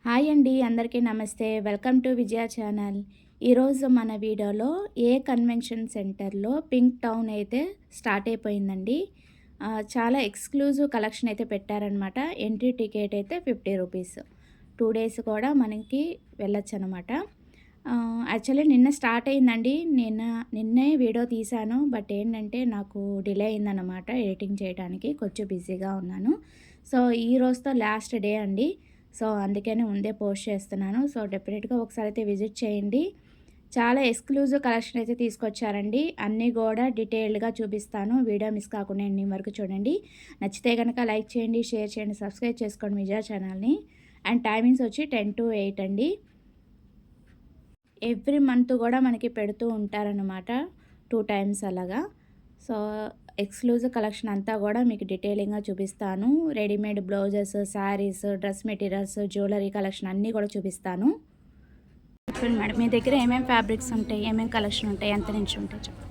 Hi అండి, అందరికీ నమస్తే. Welcome to Vijaya channel. ఈరోజు మన వీడియోలో ఏ కన్వెన్షన్ సెంటర్లో పింక్ టౌన్ అయితే స్టార్ట్ అయిపోయిందండి. చాలా ఎక్స్క్లూజివ్ కలెక్షన్ అయితే పెట్టారనమాట. ఎంట్రీ టికెట్ అయితే 50 రూపీస్. 2 డేస్ కూడా మనకి వెళ్ళొచ్చు అనమాట. యాక్చువల్లీ నిన్న స్టార్ట్ అయిందండి. నిన్నే వీడియో తీశాను. బట్ ఏంటంటే నాకు డిలే అయిందన్నమాట ఎడిటింగ్ చేయడానికి. కొంచెం బిజీగా ఉన్నాను. సో ఈ రోజుతో లాస్ట్ డే అండి. సో అందుకనే ముందే పోస్ట్ చేస్తున్నాను. సో డెఫినెట్గా ఒకసారి అయితే విజిట్ చేయండి. చాలా ఎక్స్క్లూజివ్ కలెక్షన్ అయితే తీసుకొచ్చారండి. అన్నీ కూడా డీటెయిల్డ్గా చూపిస్తాను. వీడియో మిస్ కాకుండా ఎండింగ్ వరకు చూడండి. నచ్చితే కనుక లైక్ చేయండి, షేర్ చేయండి, సబ్స్క్రైబ్ చేసుకోండి విజయ ఛానల్ని. అండ్ టైమింగ్స్ వచ్చి 10 to 8 అండి. ఎవ్రీ మంత్ కూడా మనకి పెడుతూ ఉంటారనమాట, 2 times అలాగా. సో ఎక్స్క్లూజివ్ కలెక్షన్ అంతా కూడా మీకు డీటెయిలింగ్గా చూపిస్తాను. Readymade blouses, saris, dress materials, jewellery collection అన్నీ కూడా చూపిస్తాను. చెప్పండి మేడం, మీ దగ్గర ఏమేమి ఫ్యాబ్రిక్స్ ఉంటాయి, ఏమేమి కలెక్షన్ ఉంటాయి, ఎంత నుంచి ఉంటాయి చెప్పండి.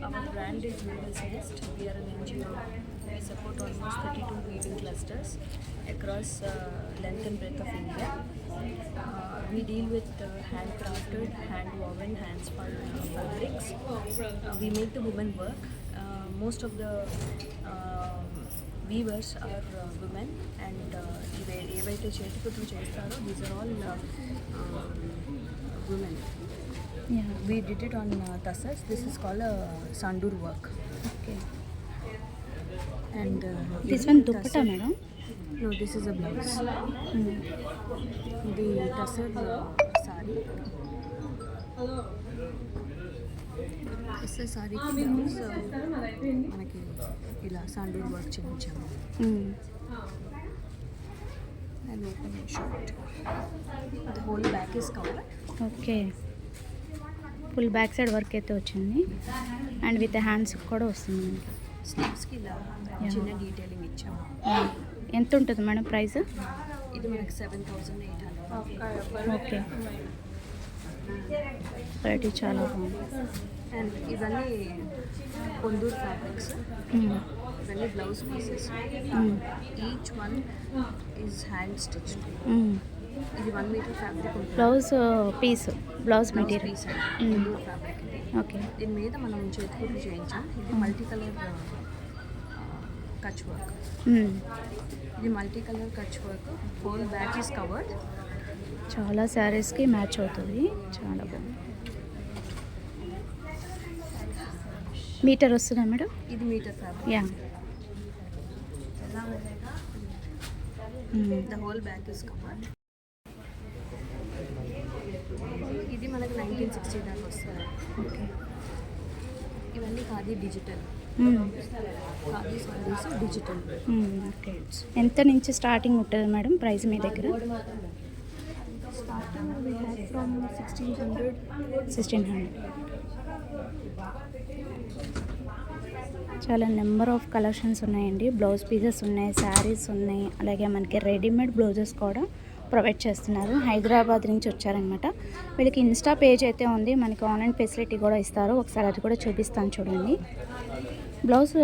Our brand is Weavers Nest. We are an NGO. We support almost 32 weaving clusters across length and breadth of India. We deal with handcrafted, hand-woven, hand-spun fabrics. We make the women work. Most of the weavers are women, and ఏవైతే చేతికుట్లు చేస్తారో these are all women. Yeah. We did it on tassels. This is called a sandur work. Okay. And This one dupatta madam? No, this is a blouse. The tassel sari. This is sari blouse. మనకి ఇలా sandur work చేయించాము. And open and short. The whole back is covered. Okay, full back side work అయితే వచ్చింది. And with hands కూడా వస్తుంది. స్లీవ్స్కి ఇలా చిన్న detailing ఇచ్చాము. ఎంత ఉంటుంది మేడం ప్రైస్? ఇది మనకి 7,800. ఓకే, వెరైటీ చాలా బాగుంది. అండ్ ఇవన్నీ కొందూరు ఫ్యాబ్రిక్స్. ఇవన్నీ blouse pieces. Each one is hand stitched. ఇది 1 మీటర్ ఫ్యాబ్రిక్ ఉంటుంది. Blouse piece, blouse material piece కొందూరు ఫ్యాబ్రిక్ ఇది. ఓకే. దీని మీద మనం చేతికుట్లు చేయించాం. ఇది మల్టీ కలర్ కచ్ వర్క్. ఇది multi colour Kutch work. Whole back is covered. చాలా శారీస్కి మ్యాచ్ అవుతుంది. చాలా బాగుంది. మీటర్ వస్తుందా మేడం? ఇది meter fabric. Yeah. The whole back is covered. ఇది మనకి 1960 దాకా వస్తుంది. ఓకే. ఇవన్నీ khadi digital. Khadi saris digital. Okay. ఎంత నుంచి స్టార్టింగ్ ఉంటుంది మేడం ప్రైస్ మీ దగ్గర? Starting we have from 1600. 1600. చాలా నెంబర్ ఆఫ్ కలెక్షన్స్ ఉన్నాయండి. బ్లౌజ్ పీసెస్ ఉన్నాయి, శారీస్ ఉన్నాయి, అలాగే మనకి రెడీమేడ్ బ్లౌజెస్ కూడా ప్రొవైడ్ చేస్తున్నారు. హైదరాబాద్ నుంచి వచ్చారనమాట. వీళ్ళకి ఇన్స్టా పేజ్ అయితే ఉంది. మనకి ఆన్లైన్ ఫెసిలిటీ కూడా ఇస్తారు. ఒకసారి అది కూడా చూపిస్తాను చూడండి. బ్లౌజ్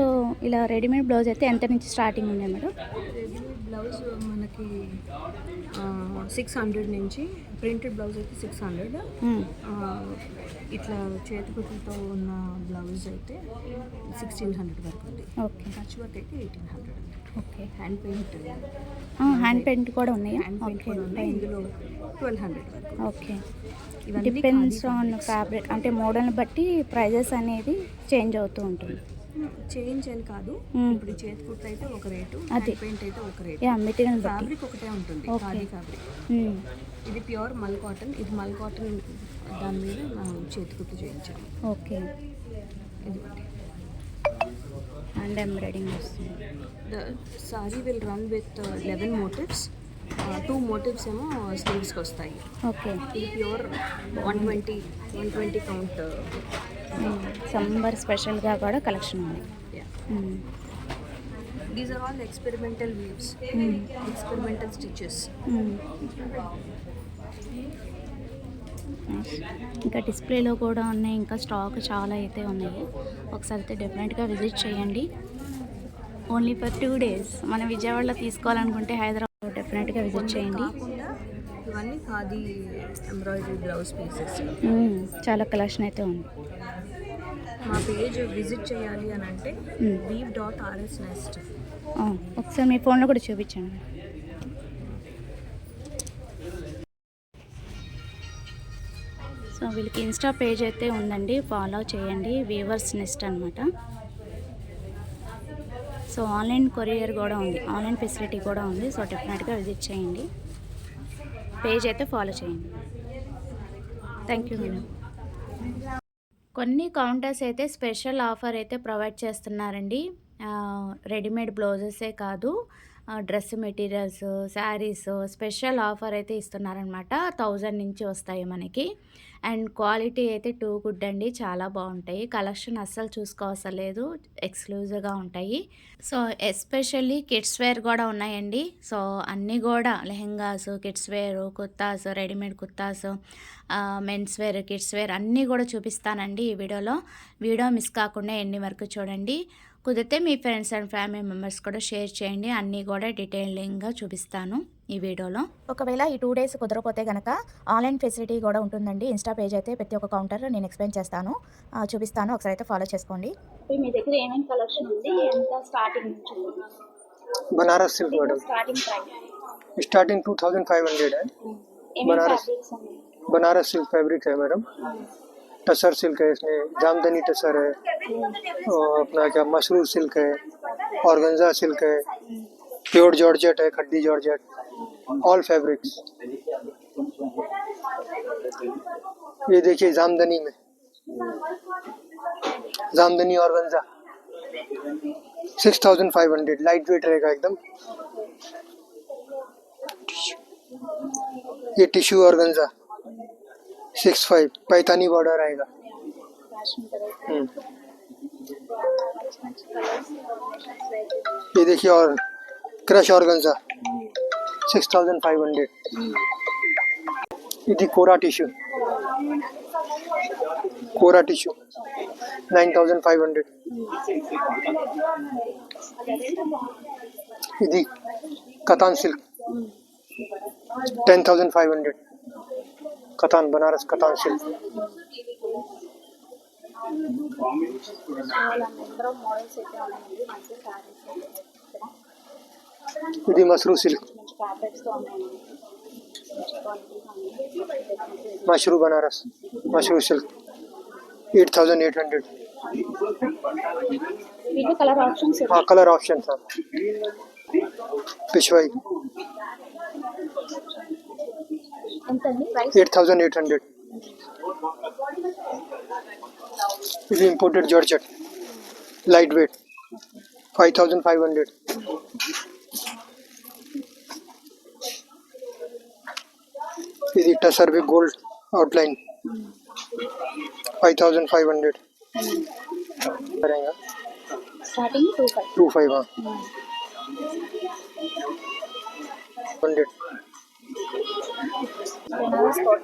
ఇలా రెడీమేడ్ బ్లౌజ్ అయితే ఎంత నుంచి స్టార్టింగ్ ఉంది మేడం? రెడీమేడ్ బ్లౌజ్ మనకి 600 నుంచి. ప్రింటెడ్ బ్లౌజ్ అయితే 600. ఇట్లా చేతికుట్లతో ఉన్న బ్లౌజ్ అయితే 1600 వరకు ఉంది. ఓకే. కచ్ వర్క్ అయితే 1800. Okay. Hand paint. Hand paint కూడా ఉన్నాయి. హ్యాండ్ పెయింట్ కూడా ఉన్నాయి. ఇందులో 1200 వరకు. ఓకే. ఇవన్నీ డిపెండ్స్ ఆన్ ఫ్యాబ్రిక్, అంటే మోడల్ని బట్టి ప్రైజెస్ అనేది చేంజ్ అవుతూ ఉంటుంది. చేంజ్ అని కాదు. ఇప్పుడు చేతికుట్టు అయితే ఒక రేటు, అది పెయింట్ అయితే ఒక రేటు. యా, మెటీరియల్ బట్టి ఫ్యాబ్రిక్ ఒకటే ఉంటుంది. ఖాదీ ఫ్యాబ్రిక్. ఇది ప్యూర్ మల్ కాటన్. ఇది మల్ కాటన్. దాని మీద మనం చేతికుట్టు చేయించాము. ఓకే. ఇది ఒకటి. అండ్ ఎంబ్రాయిడింగ్ వస్తుంది. The sorry will run with 11 motifs. 2 motifs ఏమో స్లీవ్స్కి వస్తాయి. ఓకే. ఇది ప్యూర్ 120 కౌంట్. సమ్మర్ స్పెషల్గా కూడా కలెక్షన్ ఉంది. These are all experimental weaves, experimental stitches. ఇంకా డిస్ప్లేలో కూడా ఉన్నాయి. ఇంకా స్టాక్ చాలా అయితే ఉన్నాయి. ఒకసారి అయితే డెఫినెట్గా విజిట్ చేయండి. Only for 2 days. మనం విజయవాడలో తీసుకోవాలనుకుంటే హైదరాబాద్ డెఫినెట్గా విజిట్ చేయండి. కాకుండా ఇవన్నీ ఖాదీ ఎంబ్రాయిడరీ బ్లౌజ్ పీసెస్. చాలా కలెక్షన్ అయితే ఉంది. మా పేజ్ విజిట్ చేయాలి అని అంటే weave.rsnest. ఒకసారి మీ ఫోన్లో కూడా చూపించండి. సో వీళ్ళకి ఇన్స్టా పేజ్ అయితే ఉందండి, ఫాలో చేయండి. వీవర్స్ నెస్ట్ అనమాట. సో ఆన్లైన్ కొరియర్ కూడా ఉంది, ఆన్లైన్ ఫెసిలిటీ కూడా ఉంది. సో డెఫినెట్గా విజిట్ చేయండి, పేజ్ అయితే ఫాలో చేయండి. Thank you madam. కొన్ని కౌంటర్స్ అయితే స్పెషల్ ఆఫర్ అయితే ప్రొవైడ్ చేస్తున్నారండి. రెడీమేడ్ బ్లౌజెసే కాదు, dress materials, saris special offer అయితే ఇస్తున్నారనమాట. 1000 నుంచి వస్తాయి మనకి. అండ్ క్వాలిటీ అయితే టూ గుడ్ అండి, చాలా బాగుంటాయి. కలెక్షన్ అస్సలు చూసుకోవసరం లేదు, ఎక్స్క్లూజివ్గా ఉంటాయి. సో ఎస్పెషల్లీ కిడ్స్ వేర్ కూడా ఉన్నాయండి. సో అన్నీ కూడా lehengas, kids wear, kurtas, readymade kurtas, mens wear, kids wear అన్నీ కూడా చూపిస్తానండి ఈ వీడియోలో. వీడియో మిస్ కాకుండా ఎన్ని వరకు చూడండి. కుదిరితే మీ ఫ్రెండ్స్ అండ్ ఫ్యామిలీ మెంబర్స్ కూడా షేర్ చేయండి. అన్నీ కూడా డీటెయిలింగ్గా చూపిస్తాను ఈ వీడియోలో. ఒకవేళ ఈ 2 days కుదరపోతే కనుక ఆన్లైన్ ఫెసిలిటీ కూడా ఉంటుందండి. ఇన్స్టా పేజ్ అయితే ప్రతి ఒక్క కౌంటర్ నేను ఎక్స్ప్లెయిన్ చేస్తాను, చూపిస్తాను. ఒకసారి అయితే ఫాలో చేసుకోండి. మీ దగ్గర ఏమేమి కలెక్షన్ ఉంది, ఎంత స్టార్టింగ్ నుంచి? Banaras silk madam starting price starting 2500 है। बनारस सिल्क फैब्रिक है मैडम। टसर सिल्क है, इसमें जामदनी टसर है, और अपना क्या मशरूर सिल्क है, ऑर्गेन्जा सिल्क है, प्योर जॉर्जेट है, खड्डी जॉर्जेट, ऑल फैब्रिक्स। ये देखिए जामदनी में, जामदनी ऑर्गेन्जा 6500, लाइट वेट रहेगा एकदम। ये टिश्यू ऑर्गेन्जा 65, पैतानी बॉर्डर आएगा। ये देखिए और क्रश ऑर्गेन्जा 6500। ఇది కోరా టిష్యూ, 9500। ఇది కతాన్ సిల్క్ 10500, కతాన్ బనారస్ కతాన్ సిల్క్। ఇది Mashru silk, Mashru Banaras, Mashru silk 8800। Colour options हाँ कलर ऑप्शन था। पिछवाई ఎంతండి ప్రైస్? 8800। ఇది ఇంపోర్టెడ్ జార్జెట్ లైట్ వెయిట్ 5500। ఇది టసర్ విత్ గోల్డ్ అవుట్లైన్ 5500 करेंगे। స్టార్టింగ్ 25 हाँ 100। బనారస్ కోట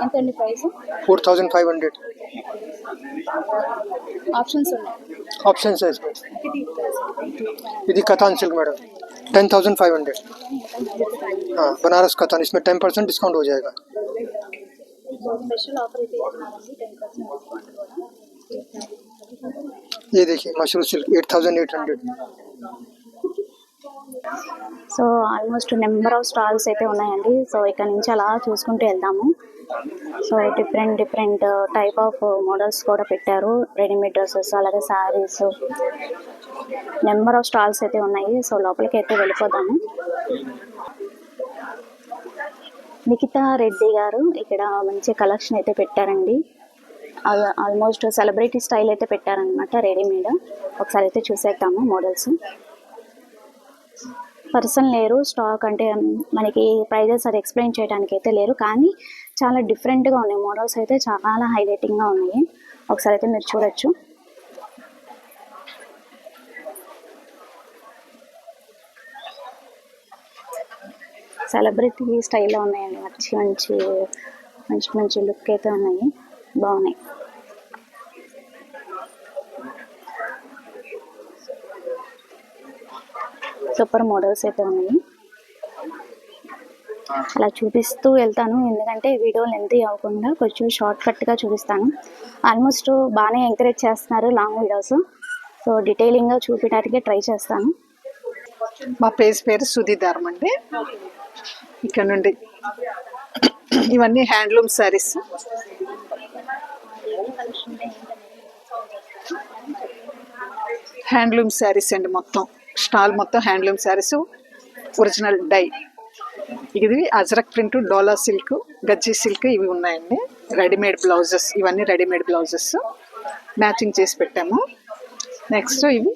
ఎంతండి ప్రైస్? 4500। ఆప్షన్స్ ఉన్నాయి. ऑप्शन है इसमें। यदि कतान सिल्क मैडम 10500। हाँ बनारस कतान, इसमें 10% डिस्काउंट हो जाएगा। స్పెషల్ ఆఫర్ అయితే ఇస్తున్నారండి, 10% డిస్కౌంట్ కూడా. ये देखिए mushroom silk 8800। So almost number of stalls అయితే ఉన్నాయండి. సో ఇక్కడ నుంచి అలా చూసుకుంటూ వెళ్దాము. So different type of models కూడా పెట్టారు, రెడీమేడ్ డ్రెస్సెస్, అలాగే శారీస్, నెంబర్ ఆఫ్ స్టాల్స్ అయితే ఉన్నాయి. సో లోపలికి అయితే వెళ్ళిపోదాము. నిఖితా రెడ్డి గారు ఇక్కడ మంచి కలెక్షన్ అయితే పెట్టారండి. ఆల్మోస్ట్ సెలబ్రిటీ స్టైల్ అయితే పెట్టారనమాట, రెడీమేడ్. ఒకసారి అయితే చూసేద్దాము మోడల్స్. పర్సన్ లేరు, స్టాక్ అంటే మనకి ప్రైజెస్ అది ఎక్స్ప్లెయిన్ చేయడానికి అయితే లేరు, కానీ చాలా డిఫరెంట్గా ఉన్నాయి మోడల్స్ అయితే, చాలా హైలైటింగ్గా ఉన్నాయి. ఒకసారి అయితే మీరు చూడొచ్చు. సెలబ్రిటీ స్టైల్లో ఉన్నాయండి, మంచి లుక్ అయితే ఉన్నాయి, బాగున్నాయి. సూపర్ మోడల్స్ అయితే ఉన్నాయి. అలా చూపిస్తూ వెళ్తాను, ఎందుకంటే వీడియో లెంత్ అవ్వకుండా కొంచెం షార్ట్ కట్గా చూపిస్తాను. ఆల్మోస్ట్ బాగానే ఎంకరేజ్ చేస్తున్నారు లాంగ్ వీడియోస్, సో డీటెయిలింగ్గా చూపించడానికి ట్రై చేస్తాను. మా పేరు సుధీధారం అండి. ఇక్కడ నుండి ఇవన్నీ హ్యాండ్లూమ్ శారీస్. హ్యాండ్లూమ్ శారీస్ అండి, మొత్తం స్టాల్ మొత్తం హ్యాండ్లూమ్ శారీస్, ఒరిజినల్ డై. ఇది Ajrakh print, Dola silk, Gajji silk ఇవి ఉన్నాయండి. రెడీమేడ్ బ్లౌజెస్, ఇవన్నీ రెడీమేడ్ బ్లౌజెస్ మ్యాచింగ్ చేసి పెట్టాము. నెక్స్ట్ ఇవి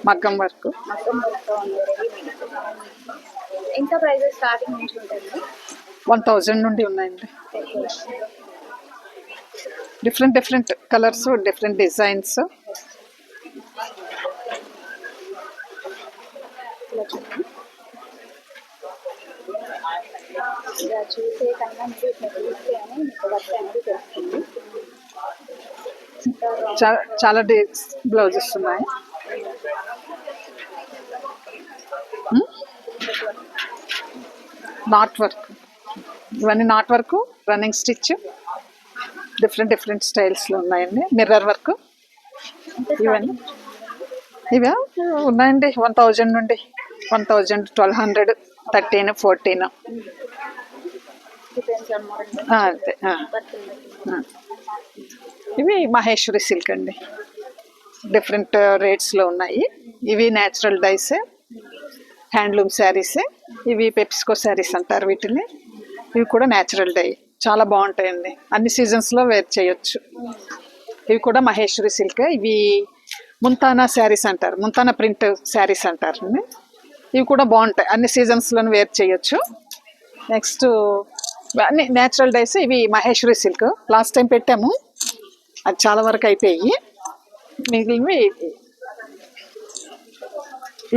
మగ్గం వర్క్. ఎంత ప్రైజెస్ స్టార్టింగ్ నుంచి ఉంటుంది? 1000 నుండి ఉన్నాయండి. Different colours, different designs. చూసే కన్నా మీరు ఇట్లా చూస్తే అని మీకు వర్క్ అనేది తెలుస్తుంది. చాలా బ్లౌజెస్ ఉన్నాయి. నాట్ వర్క్, ఇవన్నీ knot work, running stitch, different స్టైల్స్లో ఉన్నాయండి. మిర్రర్ వర్క్ ఇవన్నీ ఇవే ఉన్నాయండి. 1000 నుండి 1000, 1200, 13, 14 అంతే. ఇవి మహేశ్వరి సిల్క్ అండి, డిఫరెంట్ రేట్స్లో ఉన్నాయి. ఇవి న్యాచురల్ డైస్, హ్యాండ్లూమ్ శారీస్. ఇవి పెప్సికో శారీస్ అంటారు వీటిని. ఇవి కూడా న్యాచురల్ డై, చాలా బాగుంటాయండి. అన్ని సీజన్స్లో వేర్ చేయొచ్చు. ఇవి కూడా మహేశ్వరి సిల్క్. ఇవి ముంతానా శారీస్ అంటారు, ముంతానా ప్రింట్ శారీస్ అంటారు. ఇవి కూడా బాగుంటాయి, అన్ని సీజన్స్లో వేర్ చేయొచ్చు. నెక్స్ట్ అన్ని న్యాచురల్ డైస్. ఇవి మహేశ్వరి సిల్క్, లాస్ట్ టైం పెట్టాము, అది చాలా వరకు అయిపోయి మిగిలినవి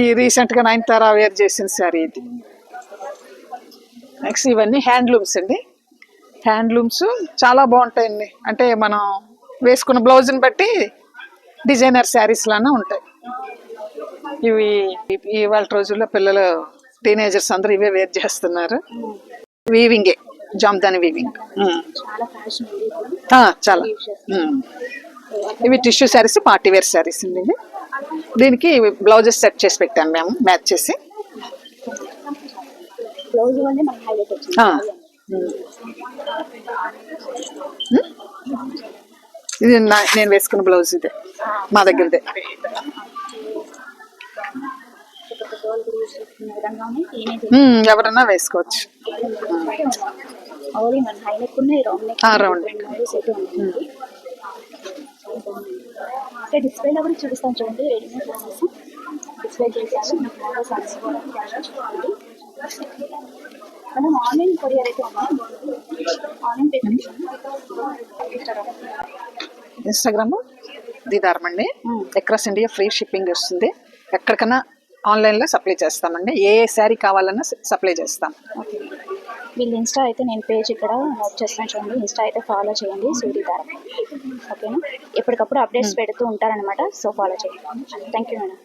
ఈ రీసెంట్గా 9 వేర్ చేసిన శారీ ఇది. నెక్స్ట్ ఇవన్నీ హ్యాండ్లూమ్స్ అండి. హ్యాండ్లూమ్స్ చాలా బాగుంటాయండి, అంటే మనం వేసుకున్న బ్లౌజ్ని బట్టి డిజైనర్ శారీస్ లానే ఉంటాయి. ఇవి ఇవాళ రోజుల్లో పిల్లలు, టీనేజర్స్ అందరూ ఇవే వేర్ చేస్తున్నారు. వీవింగే, జామ్దాని వీవింగ్ చాలా. ఇవి tissue saris, party wear saris అండి. ఇవి దీనికి బ్లౌజెస్ సెట్ చేసి పెట్టాము మేము, మ్యాచ్ చేసి. ఇది నేను వేసుకున్న బ్లౌజ్, ఇదే మా దగ్గరదే. ఎవరన్నా వేసుకోవచ్చు. రౌండ్ డిస్ప్లేలో కూడా చూపిస్తాను చూడండి. రెడీమేడ్ డిస్ప్లే చేసి మనం ఆన్లైన్ కొరియర్ అయితే ఆన్లైన్ పేమెంట్. ఇన్స్టాగ్రామ్ దీదారం అండి, అక్రాస్ ఇండియా ఫ్రీ షిప్పింగ్ వస్తుంది. ఎక్కడికైనా ఆన్లైన్లో సప్లై చేస్తామండి. ఏ శారీ కావాలన్నా సప్లై చేస్తాం. వీళ్ళ ఇన్స్టా అయితే నేను పేజ్ ఇక్కడ నోట్ చేస్తాను చూడండి. ఇన్స్టా అయితే ఫాలో చేయండి, సుధీధారం. ఓకేనా? ఎప్పటికప్పుడు అప్డేట్స్ పెడుతూ ఉంటారనమాట, సో ఫాలో చేయండి. Thank you madam.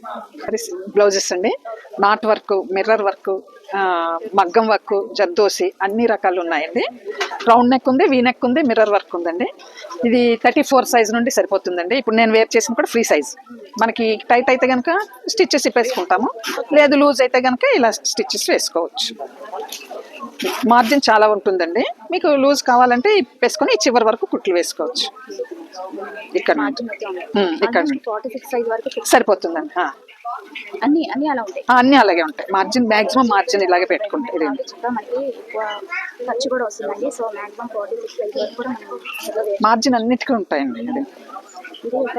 బ్లౌజెస్ అండి, నాట్ వర్క్, మిర్రర్ వర్క్, మగ్గం వర్క్, జర్దోసి అన్ని రకాలు ఉన్నాయండి. రౌండ్ నెక్ ఉంది, వీ నెక్ ఉంది, మిర్రర్ వర్క్ ఉందండి. ఇది 34 సైజ్ నుండి సరిపోతుందండి. ఇప్పుడు నేను వేర్ చేసిన కూడా ఫ్రీ సైజ్. మనకి టైట్ అయితే కనుక స్టిచ్చెస్ ఇప్పేసుకుంటాము, లేదు లూజ్ అయితే కనుక ఇలా స్టిచ్చెస్ వేసుకోవచ్చు. మార్జిన్ చాలా ఉంటుందండి. మీకు లూజ్ కావాలంటే ఇప్పేసుకొని చివరి వరకు కుట్లు వేసుకోవచ్చు. ఇక్కడ ఇక్కడ సరిపోతుందండి. అన్ని అలా ఉంటాయి, అన్ని అలాగే ఉంటాయి. మార్జిన్ మ్యాక్సిమం మార్జిన్ ఇలాగే పెట్టుకుంటాయి. ఖర్చు కూడా వస్తుందండి, సో మ్యాక్సిమం 46 సైజ్ వరకు కూడా మార్జిన్ అన్నిటికీ ఉంటాయండి. ఇది ఒక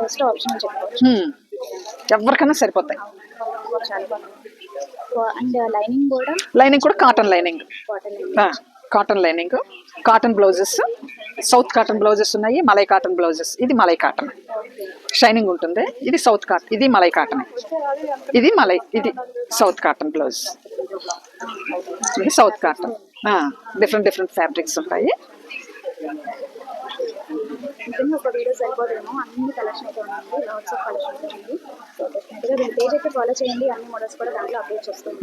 బెస్ట్ ఆప్షన్ అని చెప్పుకోవచ్చు. ఎవరికైనా సరిపోతాయి. చాలా బాగుంది. అండ్ లైనింగ్ కూడా cotton lining. Cotton lining, cotton blouses, south cotton blouses ఉన్నాయి, మలై కాటన్ బ్లౌజెస్. ఇది మలై కాటన్, షైనింగ్ ఉంటుంది. ఇది సౌత్ కాటన్, ఇది మలై కాటన్. ఇది మలై, ఇది సౌత్ కాటన్ బ్లౌజ్. ఇది south cotton. Different different fabrics ఉంటాయి. ఒక వీడియో సరిపోదేమో, అన్ని కలెక్షన్ అయితే ఉంది, లాట్స్ ఆఫ్ కలెక్షన్ ఉంది. సో డెఫినెట్గా దీని పేజ్ అయితే ఫాలో చేయండి, అన్ని మోడల్స్ కూడా దాంట్లో అప్డేట్ చేస్తాను.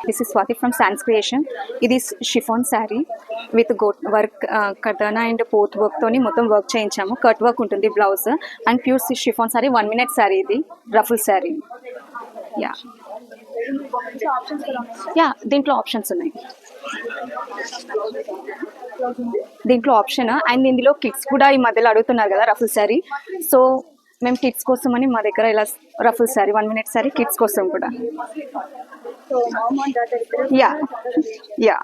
This is Swathi from Sans creation. ఇది chiffon sari with gota work, కటానా అండ్ పోత్ వర్క్ తోని మొత్తం వర్క్ చేయించాము. కట్ వర్క్ ఉంటుంది blouse and pure chiffon sari, 1 minute sari. ఇది రఫుల్ శారీ. యా దీంట్లో ఆప్షన్స్ ఉన్నాయి. దీంట్లో ఆప్షన్ అండ్ ఇందులో కిడ్స్ కూడా ఈ మధ్యలో అడుగుతున్నారు కదా రఫుల్ శారీ. సో మేము కిడ్స్ కోసమని మా దగ్గర ఇలా ruffle sari, 1 minute sari kids కోసం కూడా. సో మామ్ అండ్ డాటర్ ఇద్దరు యా యా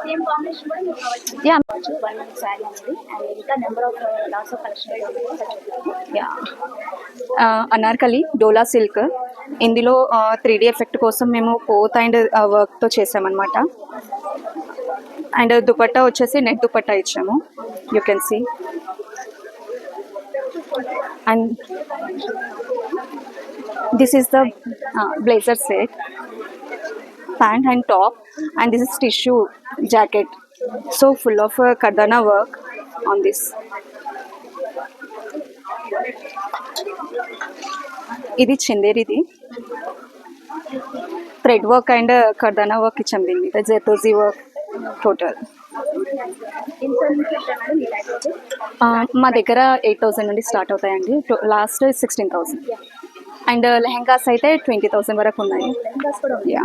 సేమ్ కాంబినేషన్ కూడా మీరు ప్రొవైడ్ చేయండి. యా 1 minute శారీ ఉంది అండ్ ఇంకా number of lots of collection అయితే ఉంది. యా అనార్కలి డోలా సిల్క్. ఇందులో 3D ఎఫెక్ట్ కోసం మేము పోత్ అండ్ వర్క్తో చేసామన్నమాట. అండ్ దుపట్టా వచ్చేసి నెట్ దుపట్టా ఇచ్చాము, you can see. And this is the blazer set, pant and top, and this is tissue jacket, so full of kardana work on this. ఇది చందేరిది thread work and kardana work ఇచ్చాం దీని మీద, జెర్దోజీ work total. మా దగ్గర 8,000 నుండి start అవుతాయండి, last 16,000. And lehengas అయితే 20,000 వరకు ఉన్నాయి. యా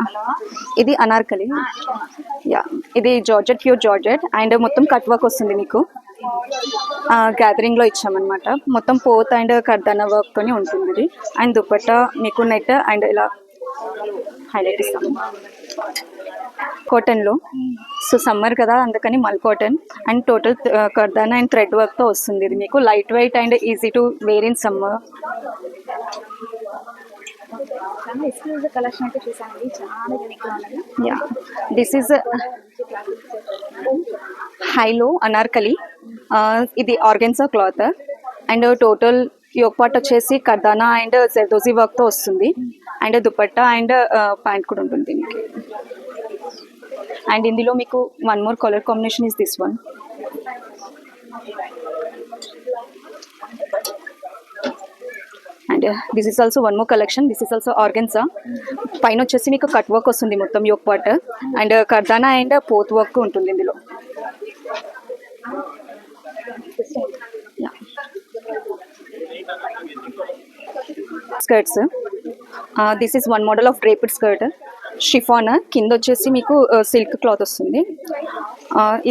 ఇది అనార్కలి. యా ఇది జార్జెట్, ప్యూర్ జార్జెట్ అండ్ మొత్తం కట్ వర్క్ వస్తుంది మీకు. గ్యాదరింగ్లో ఇచ్చామన్నమాట. మొత్తం పోత్ అండ్ కర్దానా వర్క్తోనే ఉంటుంది ఇది. అండ్ దుపట్టా మీకు నెట్ అండ్ ఇలా హైలైట్ ఇస్తాము కాటన్లో. సో సమ్మర్ కదా అందుకని mul cotton and total kardana and thread వర్క్తో వస్తుంది ఇది మీకు. Light weight and easy to wear in summer. Exclusive collection అయితే చూసానండి, చాలా యూనిక్గా ఉన్నది. Yeah this is high low Anarkali. ఇది organza cloth and total yoke part వచ్చేసి కర్దానా అండ్ జెర్దోజీ వర్క్తో వస్తుంది. అండ్ దుపట్టా అండ్ ప్యాంట్ కూడా ఉంటుంది దీనికి. అండ్ ఇందులో మీకు 1 more colour combination is this one. And this is also 1 more collection. This is also organza. పైన వచ్చేసి మీకు కట్ వర్క్ వస్తుంది మొత్తం yoke part and kardana and పోత్ వర్క్ ఉంటుంది ఇందులో. Skirts, this is 1 model of draped skirt. Chiffon కింద వచ్చేసి మీకు సిల్క్ క్లాత్ వస్తుంది.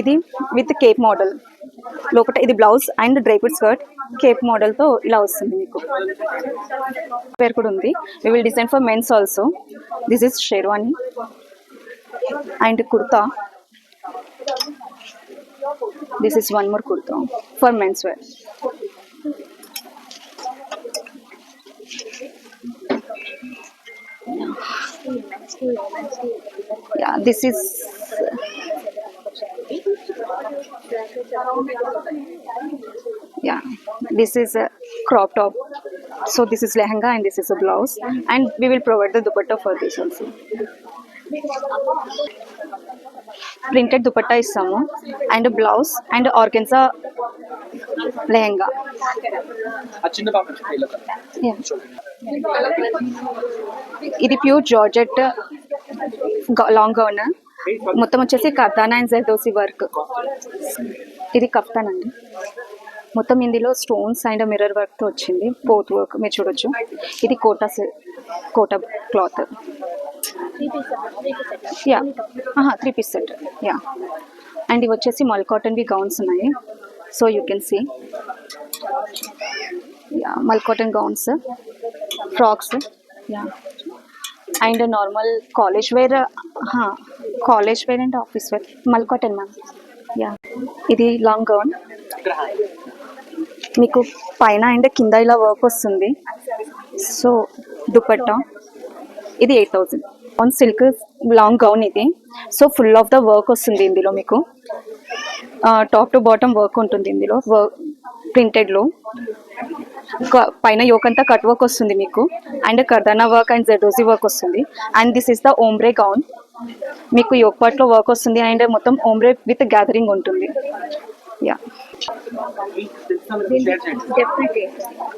ఇది విత్ కేప్ మోడల్ లోపల. ఇది blouse and draped skirt cape మోడల్తో ఇలా వస్తుంది మీకు. పేరు కూడా ఉంది. We will design for mens also. This is sherwani and kurta. This is 1 more kurta for mens wear. Yeah, this is a crop top. So this is lehenga and this is a blouse and we will provide the dupatta for this also. Printed dupatta istamu and a blouse and organza lehenga. Yeah. ఇది pure georgette long gown. మొత్తం వచ్చేసి కర్దానా and జెర్దోజీ work. ఇది kaftan అండి. మొత్తం ఇందులో stones and mirror వర్క్తో వచ్చింది, పోత్ వర్క్ మీరు చూడొచ్చు. ఇది Kota cloth. Yeah 3 piece set. Yeah and ఇవి వచ్చేసి మల్ కాటన్వి గౌన్స్ ఉన్నాయి. So you can see. Yeah mul cotton gowns, frocks. Yeah and normal college wear and office wear mul cotton ma'am. Yeah ఇది లాంగ్ గౌన్. మీకు పైన అండ్ కింద ఇలా వర్క్ వస్తుంది. సో దుపట్టా ఇది 8,000 ఆన్ సిల్క్ లాంగ్ గౌన్ ఇది. So full of the work వస్తుంది ఇందులో మీకు. టాప్ టు బాటమ్ వర్క్ ఉంటుంది ఇందులో, ప్రింటెడ్లో. పైన యోక్ అంతా కట్ వర్క్ వస్తుంది మీకు, and kardana work and zardozi work వస్తుంది. And this is the ombre gown. మీకు యోక్ పార్ట్లో వర్క్ వస్తుంది అండ్ మొత్తం ఓమ్బ్రే విత్ గ్యాదరింగ్ ఉంటుంది. యా,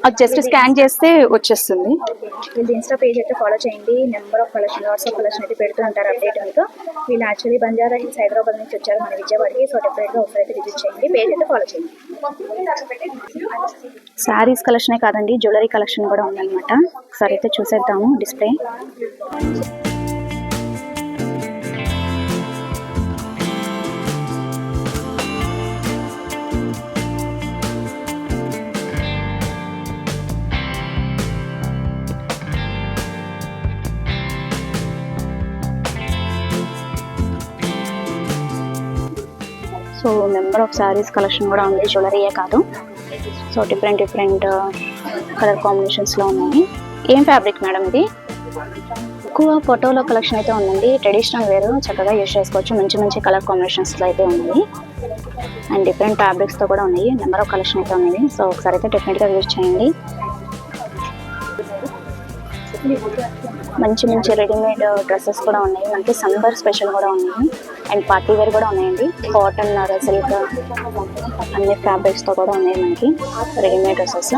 అది జస్ట్ స్కాన్ చేస్తే వచ్చేస్తుంది. వీళ్ళు ఇన్స్టా పేజ్ అయితే ఫాలో చేయండి. Number of collection, WhatsApp collection అయితే పెడుతూ ఉంటారు అప్డేట్ మీకు. వీళ్ళు యాక్చువల్లీ బంజారా హిల్స్ హైదరాబాద్ నుంచి వచ్చారు మన విజయవాడకి. సో డెఫినెట్గా ఒకసారి అయితే విజిట్ చేయండి, పేజ్ అయితే ఫాలో చేయండి. శారీస్ కలెక్షనే కాదండి, జ్యువెలరీ కలెక్షన్ కూడా ఉందన్నమాట. ఒకసారి అయితే చూసేద్దాము display. So number of saris collection కూడా ఉంది, జ్యువెలరీయే కాదు. సో డిఫరెంట్ కలర్ కాంబినేషన్స్లో ఉన్నాయి. ఏం ఫ్యాబ్రిక్ మేడం ఇది? ఎక్కువ ఫోటోలో కలెక్షన్ అయితే ఉందండి. ట్రెడిషనల్ వేర్ చక్కగా యూజ్ చేసుకోవచ్చు. మంచి కలర్ కాంబినేషన్స్లో అయితే ఉన్నాయి అండ్ డిఫరెంట్ ఫ్యాబ్రిక్స్తో కూడా ఉన్నాయి. నెంబర్ ఆఫ్ కలెక్షన్ అయితే ఉంది. సో ఒకసారి అయితే డెఫినెట్గా యూజ్ చేయండి. మంచి రెడీమేడ్ డ్రెస్సెస్ కూడా ఉన్నాయి మనకి. సమ్మర్ స్పెషల్ కూడా ఉన్నాయి అండ్ పార్టీ వేర్ కూడా ఉన్నాయండి. కాటన్, సిల్క్ అన్ని ఫ్యాబ్రిక్స్తో కూడా ఉన్నాయి మనకి రెడీమేడ్ డ్రెస్సెస్.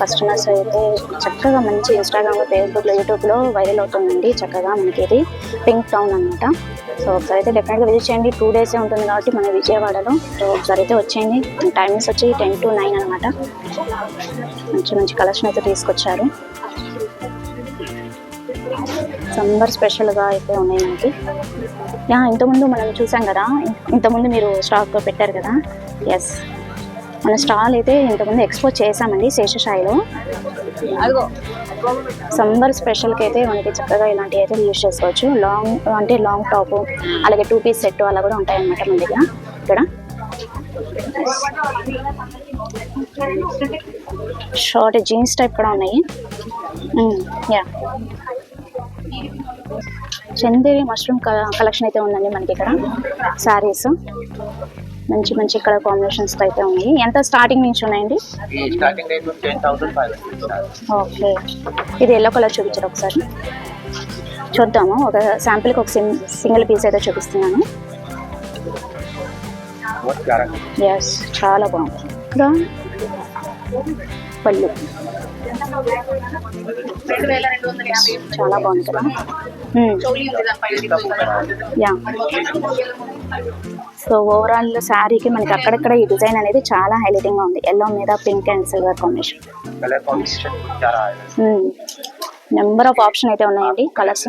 కస్టమర్స్ అయితే చక్కగా మంచి ఇన్స్టాగ్రామ్లో, ఫేస్బుక్లో, యూట్యూబ్లో వైరల్ అవుతుందండి చక్కగా మనకి. ఇది పింక్ టౌన్ అనమాట. సో ఒకసారి అయితే డెఫినెట్గా విజిట్ చేయండి. 2 days ఉంటుంది కాబట్టి మన విజయవాడలో. సో ఒకసారి అయితే వచ్చేయండి. టైమింగ్స్ వచ్చి 10 to 9 అనమాట. మంచి కలెక్షన్ అయితే తీసుకొచ్చారు. సమ్మర్ స్పెషల్గా అయితే ఉన్నాయి మనకి. ఇంతకుముందు మనం చూసాం కదా, ఇంతకుముందు మీరు స్టాక్ పెట్టారు కదా. ఎస్, మన స్టాల్ అయితే ఇంతకుముందు ఎక్స్పోజ్ చేసామండి శేషశాయిలో. సమ్మర్ స్పెషల్కి అయితే మనకి చక్కగా ఇలాంటివి అయితే యూజ్ చేసుకోవచ్చు. లాంగ్ టాప్, అలాగే 2 piece సెట్ అలా కూడా ఉంటాయన్నమాట మన దగ్గర. ఇక్కడ షార్ట్ జీన్స్ టైప్ కూడా ఉన్నాయి. యా, చందేరి మష్రూమ్ కలెక్షన్ అయితే ఉందండి మనకి ఇక్కడ. శారీస్ మంచి కలర్ కాంబినేషన్స్ అయితే ఉన్నాయి. ఎంత స్టార్టింగ్ నుంచి ఉన్నాయండి? ఓకే, ఇది ఎల్లో కలర్ చూపించారు ఒకసారి చూద్దాము. ఒక శాంపిల్కి ఒక సింగిల్ పీస్ అయితే చూపిస్తున్నాను. ఎస్, చాలా బాగుంది. ఇంకా పళ్ళు చాలా బాగుంది కదా. యా, సో ఓవరాల్ శారీకి మనకి అక్కడక్కడ ఈ డిజైన్ అనేది చాలా హైలైటింగ్ గా ఉంది. ఎల్లో మీద pink and silver combination. Number of option అయితే ఉన్నాయండి కలర్స్.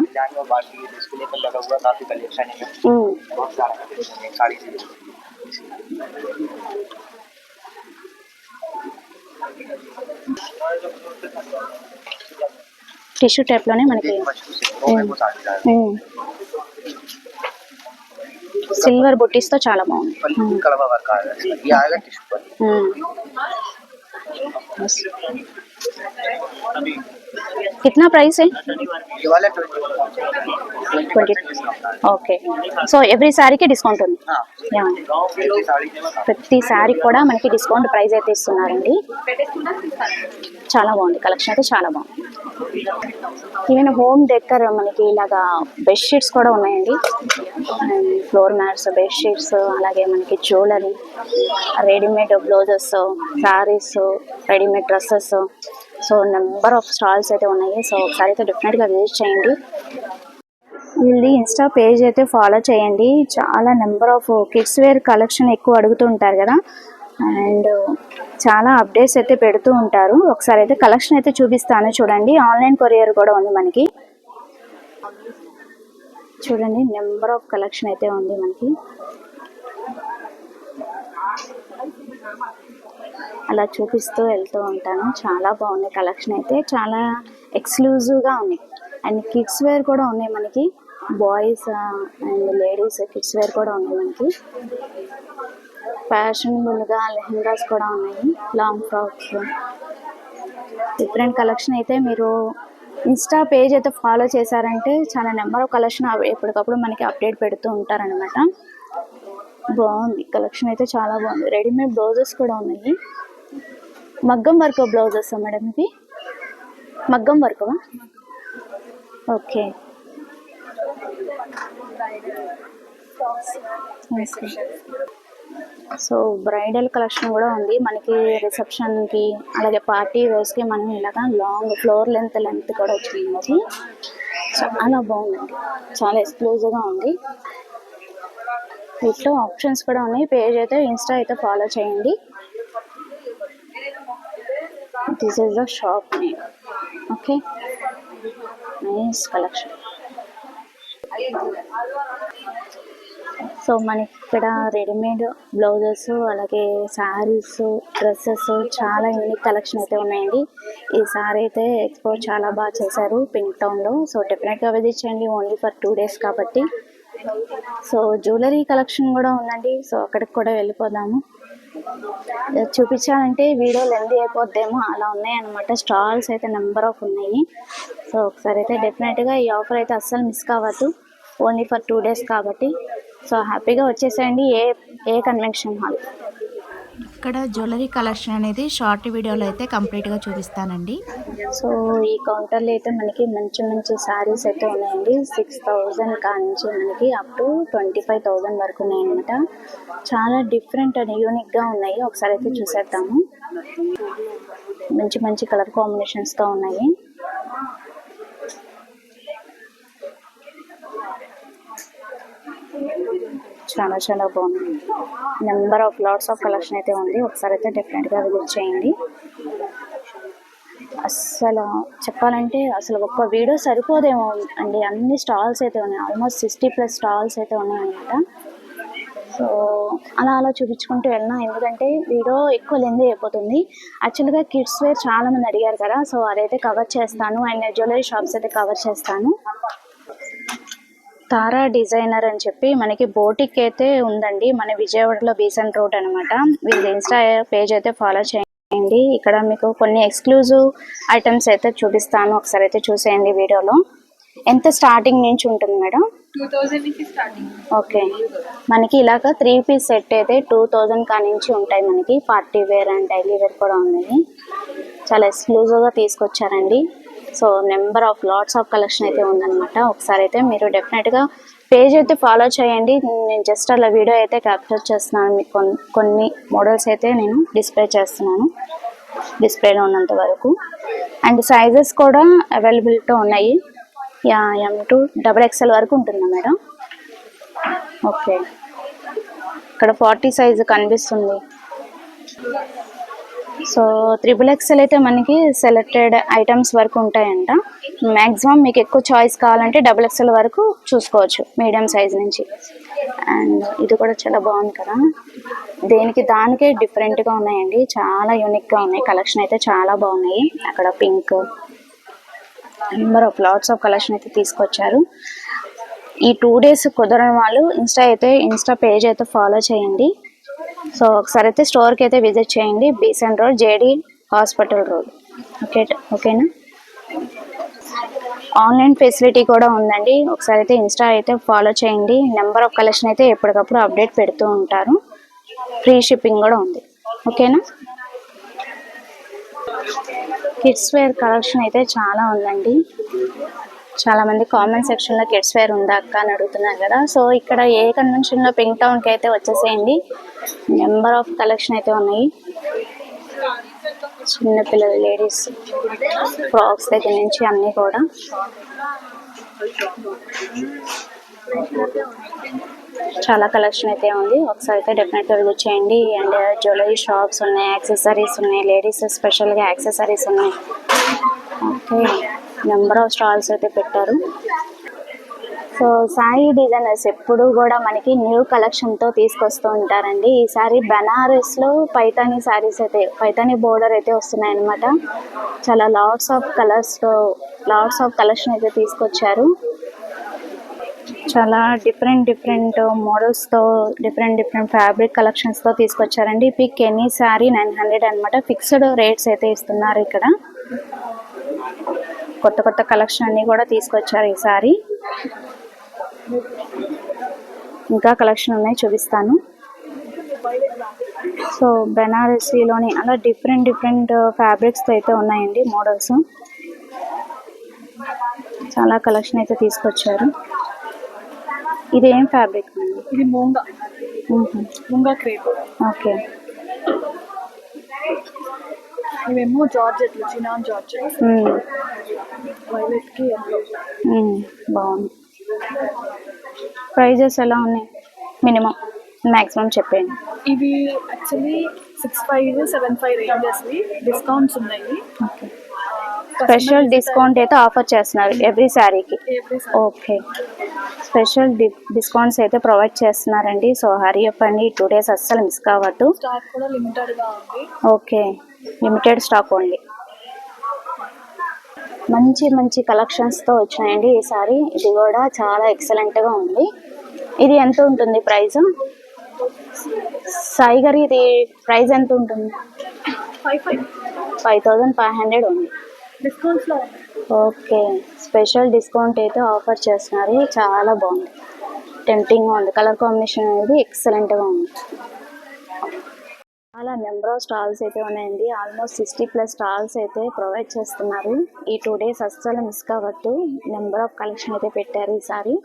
టిష్యూ టైప్ లోనే మనకి सिल्वर बुटीस तो చాలా బాగుంది. कितना प्राइस है? 20. ఓకే, సో ఎవ్రీ సారీకి డిస్కౌంట్ ఉంది. ప్రతి సారీ కూడా మనకి డిస్కౌంట్ ప్రైస్ అయితే ఇస్తున్నారండి. చాలా బాగుంది కలెక్షన్ అయితే, చాలా బాగుంది. ఈవెన్ హోమ్ డెకర్ మనకి ఇలాగా బెడ్ షీట్స్ కూడా ఉన్నాయండి. ఫ్లోర్ మ్యాట్స్, బెడ్ షీట్స్, అలాగే మనకి jewellery, readymade blouses, saris, readymade dresses. So number of stalls అయితే ఉన్నాయి. సో ఒకసారి అయితే డెఫినెట్గా విజిట్ చేయండి. వీళ్ళది ఇన్స్టా పేజ్ అయితే ఫాలో చేయండి. చాలా number of kids wear collection ఎక్కువ అడుగుతూ ఉంటారు కదా, అండ్ చాలా అప్డేట్స్ అయితే పెడుతూ ఉంటారు. ఒకసారి అయితే కలెక్షన్ అయితే చూపిస్తాను చూడండి. ఆన్లైన్ కొరియర్ కూడా ఉంది మనకి. చూడండి, నెంబర్ ఆఫ్ కలెక్షన్ అయితే ఉంది మనకి. అలా చూపిస్తూ వెళ్తూ ఉంటాను. చాలా బాగుంది కలెక్షన్ అయితే, చాలా ఎక్స్క్లూజివ్గా ఉన్నాయి. అండ్ కిడ్స్ వేర్ కూడా ఉన్నాయి మనకి. Boys and ladies kids wear కూడా ఉన్నాయి మనకి. ఫ్యాషనబుల్గా లెహెంగాస్ కూడా ఉన్నాయి, లాంగ్ ఫ్రాక్స్, డిఫరెంట్ కలెక్షన్ అయితే మీరు ఇన్స్టా పేజ్ అయితే ఫాలో చేశారంటే చాలా నెంబర్ ఆఫ్ కలెక్షన్ ఎప్పటికప్పుడు మనకి అప్డేట్ పెడుతూ ఉంటారనమాట. బాగుంది కలెక్షన్ అయితే చాలా బాగుంది. రెడీమేడ్ బ్లౌజెస్ కూడా ఉన్నాయి. మగ్గం వర్క్ బ్లౌజెస్ మేడం ఇవి? మగ్గం work okay. So bridal collection కూడా ఉంది మనకి. రిసెప్షన్కి అలాగే పార్టీ వేర్స్కి మనం ఇలాగా లాంగ్ ఫ్లోర్ లెంత్ కూడా వచ్చింది మనకి. చాలా బాగుందండి, చాలా ఎక్స్క్లూజివ్గా ఉంది. వీటిలో ఆప్షన్స్ కూడా ఉన్నాయి. పేజ్ అయితే ఇన్స్టా అయితే ఫాలో చేయండి. This is the shop name. Okay, nice collection. So మనకి ఇక్కడ రెడీమేడ్ బ్లౌజెస్ అలాగే శారీస్, డ్రెస్సెస్ చాలా యూనిక్ కలెక్షన్ అయితే ఉన్నాయండి. ఈ సారీ అయితే ఎక్స్పో చాలా బాగా చేశారు పింక్ టౌన్లో. సో డెఫినెట్గా విజిట్ చేయండి, ఓన్లీ ఫర్ 2 days కాబట్టి. సో జ్యువెలరీ కలెక్షన్ కూడా ఉందండి. సో అక్కడికి కూడా వెళ్ళిపోదాము. చూపించాలంటే వీడియో లెంత్ అయిపోద్దేమో, అలా ఉన్నాయన్నమాట. స్టాల్స్ అయితే నెంబర్ ఆఫ్ ఉన్నాయి. సో ఒకసారి అయితే డెఫినెట్గా ఈ ఆఫర్ అయితే అస్సలు మిస్ కావద్దు, ఓన్లీ ఫర్ 2 days కాబట్టి. సో హ్యాపీగా వచ్చేసేయండి ఏ కన్వెన్షన్ హాల్. ఇక్కడ జ్యువెలరీ కలెక్షన్ అనేది షార్ట్ వీడియోలో అయితే కంప్లీట్గా చూపిస్తానండి. సో ఈ కౌంటర్లో అయితే మనకి మంచి మంచి శారీస్ అయితే ఉన్నాయండి. 6,000 కానించి మనకి అప్ టు 25,000 వరకు ఉన్నాయన్నమాట. చాలా డిఫరెంట్ అండ్ యూనిక్గా ఉన్నాయి. ఒకసారి అయితే చూసేద్దాము. మంచి మంచి కలర్ కాంబినేషన్స్తో ఉన్నాయి. చాలా చాలా బాగుంది. Number of lots of collection అయితే ఉంది. ఒకసారి అయితే డెఫినెట్గా విజిట్ చేయండి. అస్సలు చెప్పాలంటే అసలు ఒక్క వీడియో సరిపోదేమో అండి, అన్ని స్టాల్స్ అయితే ఉన్నాయి. ఆల్మోస్ట్ 60+ స్టాల్స్ అయితే ఉన్నాయన్నమాట. సో అలా చూపించుకుంటూ వెళ్ళినా, ఎందుకంటే వీడియో ఎక్కువ లెంత్ అయిపోతుంది. యాక్చువల్గా కిడ్స్ వేర్ చాలామంది అడిగారు కదా, సో అదైతే కవర్ చేస్తాను. అండ్ జ్యువెలరీ షాప్స్ అయితే కవర్ చేస్తాను. తారా డిజైనర్ అని చెప్పి మనకి బోటిక్ అయితే ఉందండి, మన విజయవాడలో బీసెంట్ రోడ్ అనమాట. వీళ్ళ ఇన్స్టా పేజ్ అయితే ఫాలో చేయండి. ఇక్కడ మీకు కొన్ని ఎక్స్క్లూజివ్ ఐటమ్స్ అయితే చూపిస్తాను. ఒకసారి అయితే చూసేయండి వీడియోలో. ఎంత స్టార్టింగ్ నుంచి ఉంటుంది మేడం? 2000 నుంచి స్టార్టింగ్. ఓకే, మనకి ఇలాగ 3 piece సెట్ అయితే 2000 కానించి ఉంటాయి. మనకి party wear and daily wear కూడా ఉన్నాయి. చాలా ఎక్స్క్లూజివ్గా తీసుకొచ్చారండి. So number of lots of collection అయితే ఉందన్నమాట. ఒకసారి అయితే మీరు డెఫినెట్గా పేజ్ అయితే ఫాలో చేయండి. నేను జస్ట్ అలా వీడియో అయితే క్యాప్చర్ చేస్తున్నాను. మీకు కొన్ని మోడల్స్ అయితే నేను డిస్ప్లే చేస్తున్నాను, డిస్ప్లేలో ఉన్నంత వరకు. అండ్ సైజెస్ కూడా అవైలబిలిటీ ఉన్నాయి. M to XXL వరకు ఉంటుందా మేడం? ఓకే, ఇక్కడ 40 సైజు కనిపిస్తుంది. సో XXL అయితే మనకి సెలెక్టెడ్ ఐటమ్స్ వరకు ఉంటాయంట. మ్యాక్సిమం మీకు ఎక్కువ చాయిస్ కావాలంటే XXL వరకు చూసుకోవచ్చు, మీడియం సైజ్ నుంచి. అండ్ ఇది కూడా చాలా బాగుంది కదా, దానికే డిఫరెంట్గా ఉన్నాయండి. చాలా యూనిక్గా ఉన్నాయి. కలెక్షన్ అయితే చాలా బాగున్నాయి. అక్కడ pink, number of lots of collection అయితే తీసుకొచ్చారు. ఈ 2 days కుదరని వాళ్ళు ఇన్స్టా పేజ్ అయితే ఫాలో చేయండి. సో ఒకసారి అయితే స్టోర్కి అయితే విజిట్ చేయండి. Besant road, JD hospital road. ఓకేనా? ఆన్లైన్ ఫెసిలిటీ కూడా ఉందండి. ఒకసారి అయితే ఇన్స్టా అయితే ఫాలో చేయండి. నెంబర్ ఆఫ్ కలెక్షన్ అయితే ఎప్పటికప్పుడు అప్డేట్ పెడుతూ ఉంటారు. ఫ్రీ షిప్పింగ్ కూడా ఉంది. ఓకేనా? కిడ్స్ వేర్ కలెక్షన్ అయితే చాలా ఉందండి. చాలామంది కామెంట్ సెక్షన్లో కిడ్స్ వేర్ ఉందా అక్క అని అడుగుతున్నారు కదా. సో ఇక్కడ ఏ కన్వెన్షన్లో పింక్ టౌన్కి అయితే వచ్చేసేయండి. నెంబర్ ఆఫ్ కలెక్షన్ అయితే ఉన్నాయి. చిన్నపిల్లలు, లేడీస్ ఫ్రాక్స్ దగ్గర నుంచి అన్నీ కూడా. చాలా కలెక్షన్ అయితే ఉంది. ఒకసారి అయితే డెఫినెట్గా విజిట్ చేయండి. అండ్ జ్యువెలరీ షాప్స్ ఉన్నాయి, యాక్సెసరీస్ ఉన్నాయి, లేడీస్ స్పెషల్గా యాక్సెసరీస్ ఉన్నాయి. ఓకే, నెంబర్ ఆఫ్ స్టాల్స్ అయితే పెట్టారు. సో సాయి డిజైనర్స్ ఎప్పుడు కూడా మనకి న్యూ కలెక్షన్తో తీసుకొస్తూ ఉంటారండి. ఈసారి బనారస్లో పైతానీ శారీస్ అయితే, పైతానీ బోర్డర్ అయితే వస్తున్నాయి అన్నమాట. చాలా లాట్స్ ఆఫ్ కలర్స్తో లాట్స్ ఆఫ్ కలెక్షన్ అయితే తీసుకొచ్చారు. చాలా డిఫరెంట్ మోడల్స్తో, డిఫరెంట్ ఫ్యాబ్రిక్ కలెక్షన్స్తో తీసుకొచ్చారండి. పిక్ ఎనీ శారీ 900 అనమాట. ఫిక్స్డ్ రేట్స్ అయితే ఇస్తున్నారు ఇక్కడ. కొత్త కొత్త కలెక్షన్ అన్నీ కూడా తీసుకొచ్చారు ఈసారి. ఇంకా కలెక్షన్ ఉన్నాయి, చూపిస్తాను. సో బెనారసీలోని అలా డిఫరెంట్ ఫ్యాబ్రిక్స్తో అయితే ఉన్నాయండి మోడల్స్. చాలా కలెక్షన్ అయితే తీసుకొచ్చారు. ఇది ఏం ఫ్యాబ్రిక్? ఇది మూంగా క్రేప్. ఓకే. ఇవేమో జార్జెట్లు, చినాన్ జార్జెట్, వైలెట్కి బాగుంది. ప్రైజెస్ ఎలా ఉన్నాయి? మినిమం మ్యాక్సిమం చెప్పండి. ఇవి యాక్చువల్లీ 65, 75 రేంజెస్వి. డిస్కౌంట్స్ ఉన్నాయి. ఓకే. స్పెషల్ డిస్కౌంట్ అయితే ఆఫర్ చేస్తున్నారు ఎవ్రీ శారీకి. ఓకే, స్పెషల్ డిస్కౌంట్స్ అయితే ప్రొవైడ్ చేస్తున్నారండి. సో హరీ అప్ అండి, 2 days అస్సలు మిస్ కావద్దు. స్టాక్ కూడా లిమిటెడ్గా ఉంది. Okay, limited stock only. మంచి కలెక్షన్స్తో వచ్చాయండి ఈసారి. ఇది కూడా చాలా ఎక్సలెంట్గా ఉంది. ఇది ఎంత ఉంటుంది ప్రైస్? సాయి గారు ఇది ప్రైస్ ఎంత ఉంటుంది? 5500 ఉంది. డిస్కౌంట్స్లో ఓకే, స్పెషల్ డిస్కౌంట్ అయితే ఆఫర్ చేస్తున్నారు. చాలా బాగుంది, టెంప్టింగ్గా ఉంది. కలర్ కాంబినేషన్ అనేది ఎక్సలెంట్గా ఉంది. చాలా నెంబర్ ఆఫ్ స్టాల్స్ అయితే ఉన్నాయండి. ఆల్మోస్ట్ 60+ స్టాల్స్ అయితే ప్రొవైడ్ చేస్తున్నారు. ఈ 2 days అస్సలు మిస్ కావద్దు. నెంబర్ ఆఫ్ కలెక్షన్ అయితే పెట్టారు ఈసారి.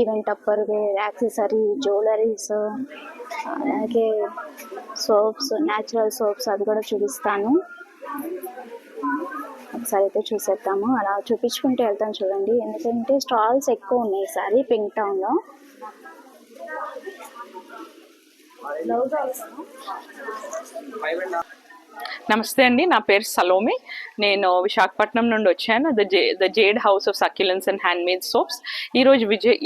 Event upper wear, accessory, jewelleries, అలాగే సోప్స్, న్యాచురల్ సోప్స్ అది కూడా చూపిస్తాను. ఒకసారి అయితే చూసేద్దాము. అలా చూపించుకుంటూ వెళ్తాను చూడండి, ఎందుకంటే స్టాల్స్ ఎక్కువ ఉన్నాయి ఈసారి పింక్ టౌన్లో. నమస్తే అండి, నా పేరు సలోమి. నేను విశాఖపట్నం నుండి వచ్చాను. The jade house of succulents and handmade soaps.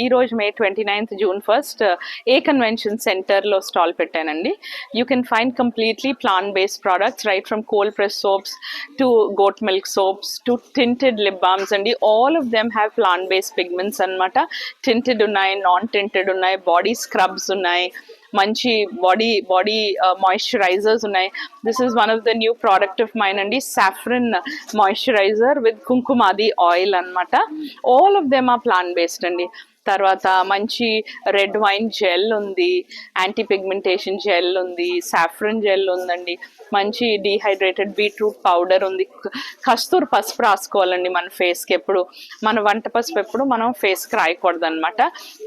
ఈరోజు May 29th June 1st A convention సెంటర్లో స్టాల్ పెట్టానండి. You can find completely plant based products, right from cold press soaps to goat milk soaps to tinted lip balms అండి. All of them have plant based pigments అనమాట. Tinted ఉన్నాయి, non tinted ఉన్నాయి, body scrubs ఉన్నాయి, మంచి body moisturisers ఉన్నాయి. This is one of the new product of mine అండి, saffron moisturiser with kumkumadi oil అనమాట. All of them are plant based అండి. తర్వాత మంచి రెడ్ వైన్ జెల్ ఉంది, యాంటీ పిగ్మెంటేషన్ జెల్ ఉంది, సాఫ్రన్ జెల్ ఉందండి, మంచి డీహైడ్రేటెడ్ బీట్రూట్ పౌడర్ ఉంది. కస్తూరి పసుపు రాసుకోవాలండి మన ఫేస్కి. ఎప్పుడు మన వంట పసుపు ఎప్పుడు మనం ఫేస్కి రాయకూడదు అనమాట.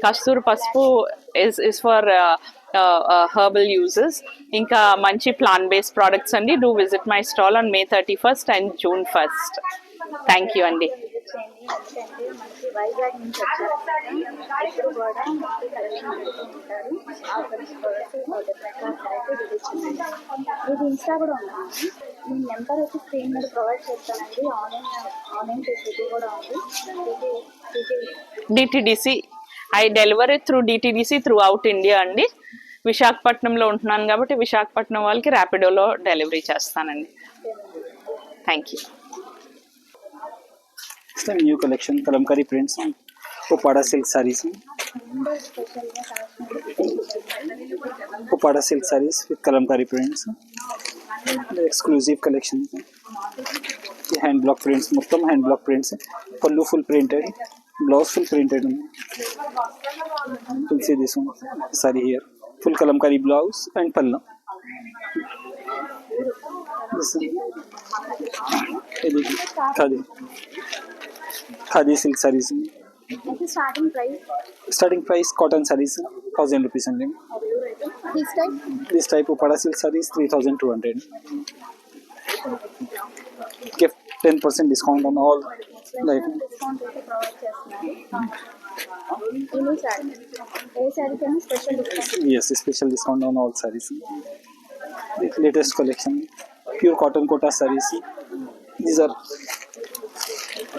కస్తూరి పసుపు ఇస్ ఫర్ herbal uses. ఇంకా మంచి ప్లాంట్ బేస్డ్ ప్రోడక్ట్స్ అండి. Do visit my stall on May 31st and June 1st. Thank you అండి. వైజాగ్ నుంచి వచ్చారు. ఇప్పుడు కూడా కలెక్షన్ ఉంటారు. ఇది ఇన్స్టా కూడా ఉంది. మీ నెంబర్ వచ్చి స్క్రీన్ మీద ప్రొవైడ్ చేస్తానండి. ఆన్లైన్ ఫెసిలిటీ కూడా ఉంది. DTDC I deliver it through DTDC throughout India అండి. విశాఖపట్నంలో ఉంటున్నాను కాబట్టి విశాఖపట్నం వాళ్ళకి ర్యాపిడోలో డెలివరీ చేస్తానండి. Thank you. New collection Kalamkari prints, Uppada silk saris, Uppada silk saris with Kalamkari prints, exclusive collection. Hand block prints, మొత్తం hand block prints. Pallu full printed, blouse full printed. You see this one, saree here, full kalamkari blouse and palla. This khadi silk sarees. Starting price cotton sarees 1000 rupees only. This type upada silk sarees 3200. Give 10% discount on all the items. Yes, special discount on all sarees. The latest collection, pure cotton kota sarees. These are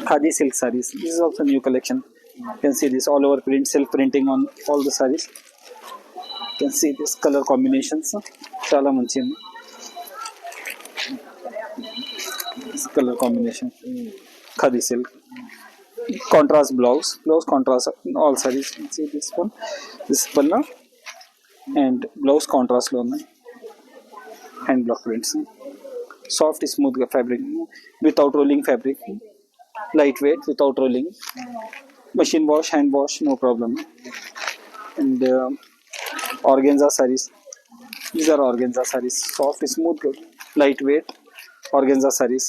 khadi silk sarees. This is also new collection. You can see this all over print, self printing on all the sarees. You can see this color combinations. Chala manchi undi. This color combination, khadi silk. Contrast blouse contrast all sarees. See this one, this palla and blouse contrast lo unnai. Hand block prints, soft smooth fabric without rolling fabric. lightweight without rolling. Machine wash, hand wash, no problem. And organza sarees. These are organza sarees, soft, smooth, good, lightweight organza sarees.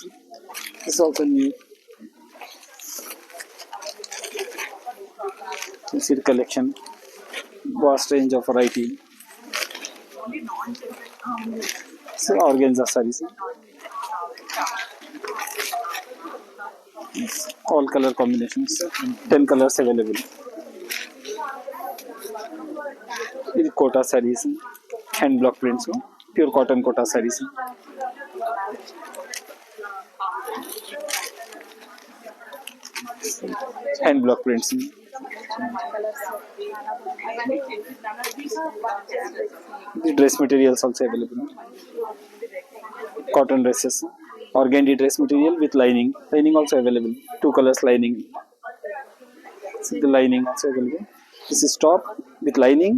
This is also new. You see the collection, vast range of variety. So organza sarees, all color combinations, 10 colors available. This kota sarees, hand block prints, pure cotton kota sarees. Hand block prints. The dress materials also available. Cotton dresses, organdy dress material with lining. Lining also available. 2 colors lining. So the lining also available. This is top with lining,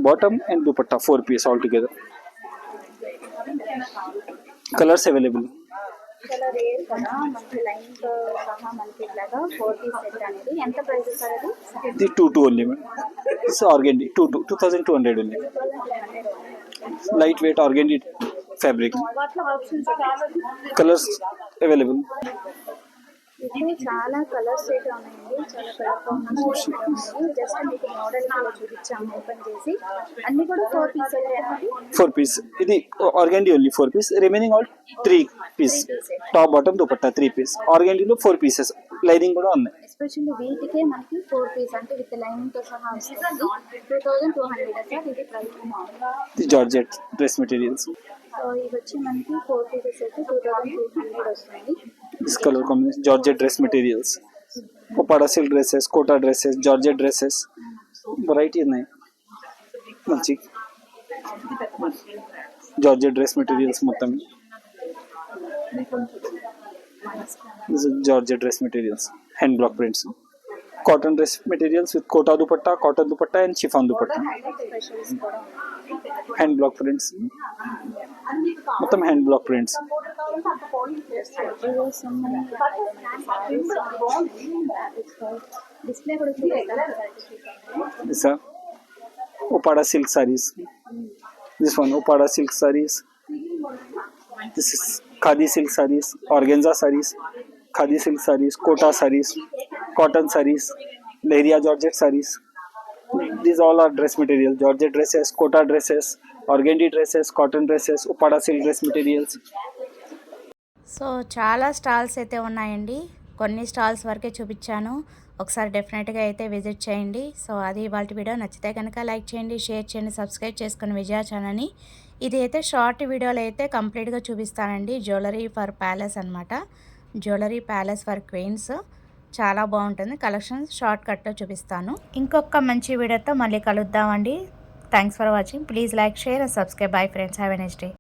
bottom and dupatta, 4 piece altogether. Colors available. చాలా rare కదా మనకి లైన్తో సహా మనకి ఇట్లాగా 4 piece set అనేది ఎంత price sir అది? The 2 only, man. This is organdy, 2200 only. Lightweight organdy fabric. వాటిలో ఆప్షన్స్ Colors available. ఇప్పుడు చాలా కలర్స్ అయితే ఉన్నాయండి, చాలా కలర్ కాంబినేషన్స్ ఉన్నాయి. జస్ట్ మీకు మోడల్ చూపించాము ఓపెన్ చేసి. అన్ని కూడా 4 పీస్ సెట్ అనేది 4 piece. ఇది organdy only 4 piece. Remaining all 3 piece. Top, bottom, dupatta 3 piece. Organdy లో 4 pieces. Lining కూడా ఉన్నాయి. ఎస్పెషల్లీ వీటికే మనకి 4 పీస్ అంటే విత్ లైన్ తో సహా వస్తుంది. 2200 సార్ ఇది ప్రైస్ మామూలుగా. The Georgette dress materials. So ఇవి వచ్చి మనకి 4 పీసెస్ అయితే 2200 వస్తుంది. This color combination, Georgette dress materials. Upada silk dresses, kota dresses, Georgette dresses. Variety ఉన్నాయి. మంచి Georgette dress materials మొత్తం. This is Georgette dress materials. Hand block prints. Cotton dress materials with kota dupatta, cotton dupatta and chiffon dupatta. Specials కూడా ఉన్నాయి. Hand block prints. మొత్తం hand block prints. Display కూడా చూడండి. These are Upada silk sarees. This one Upada silk sarees. This is khadi silk sarees, organza sarees, khadi silk sarees, kota sarees, cotton sarees, Lehriya Georgette sarees. These all are dress materials. Georgette dresses, kota dresses, organdy dresses, cotton dresses, Upada silk dress materials. So చాలా stalls అయితే ఉన్నాయండి. కొన్ని stalls వరకే చూపించాను. ఒకసారి డెఫినెట్గా అయితే visit చేయండి. సో అది ఇవాళ వీడియో. నచ్చితే కనుక లైక్ చేయండి, షేర్ చేయండి, సబ్స్క్రైబ్ చేసుకుని విజయ ఛానల్ని. ఇది అయితే షార్ట్ వీడియోలో అయితే కంప్లీట్గా చూపిస్తానండి. జ్యువెలరీ ఫర్ ప్యాలెస్ అనమాట. Jewellery palace for queens. చాలా బాగుంటుంది కలెక్షన్. షార్ట్ కట్లో చూపిస్తాను. ఇంకొక మంచి వీడియోతో మళ్ళీ కలుద్దామండి. Thanks for watching. Please like, share and subscribe. Bye friends. Have a nice day.